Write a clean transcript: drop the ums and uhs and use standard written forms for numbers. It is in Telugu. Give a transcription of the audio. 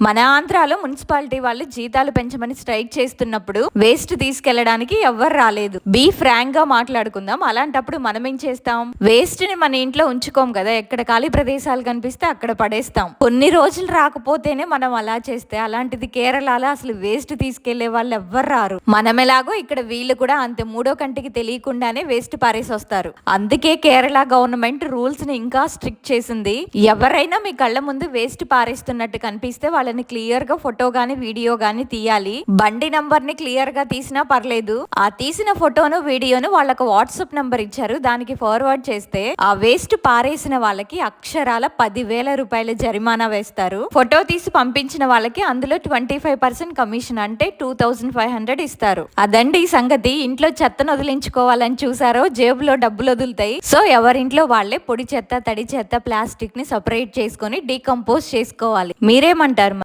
మన ఆంధ్రాలో మున్సిపాలిటీ వాళ్ళు జీతాలు పెంచమని స్ట్రైక్ చేస్తున్నప్పుడు వేస్ట్ తీసుకెళ్లడానికి ఎవ్వరు రాలేదు. బీ ఫ్రాంక్ గా మాట్లాడుకుందాం. అలాంటప్పుడు మనం ఏం చేస్తాం? వేస్ట్ ని మన ఇంట్లో ఉంచుకోం కదా, ఎక్కడ ఖాళీ ప్రదేశాలు కనిపిస్తే అక్కడ పడేస్తాం. కొన్ని రోజులు రాకపోతేనే మనం అలా చేస్తే, అలాంటిది కేరళలో అసలు వేస్ట్ తీసుకెళ్లే వాళ్ళు ఎవ్వరు రారు. మనం ఎలాగో ఇక్కడ వీళ్ళు కూడా అంతే, మూడో కంటికి తెలియకుండానే వేస్ట్ పారేసి వస్తారు. అందుకే కేరళ గవర్నమెంట్ రూల్స్ ని ఇంకా స్ట్రిక్ట్ చేసింది. ఎవరైనా మీ కళ్ళ ముందు వేస్ట్ పారేస్తున్నట్టు కనిపిస్తే వాళ్ళని క్లియర్ గా ఫోటో గానీ వీడియో గానీ తీయాలి. బండి నంబర్ ని క్లియర్ గా తీసినా పర్లేదు. ఆ తీసిన ఫోటోను వీడియోను వాళ్ళకు వాట్సాప్ నంబర్ ఇచ్చారు, దానికి ఫార్వర్డ్ చేస్తే ఆ వేస్ట్ పారేసిన వాళ్ళకి అక్షరాల 10,000 రూపాయల జరిమానా వేస్తారు. ఫోటో తీసి పంపించిన వాళ్ళకి అందులో 25% కమిషన్, అంటే 2,500 ఇస్తారు. అదండి ఈ సంగతి. ఇంట్లో చెత్తను వదిలించుకోవాలని చూసారో జేబులో డబ్బులు వదులుతాయి. సో ఎవరింట్లో వాళ్ళే పొడి చెత్త, తడి చెత్త, ప్లాస్టిక్ ని సపరేట్ చేసుకొని డీకంపోజ్ చేసుకోవాలి. మీరేమంటారు?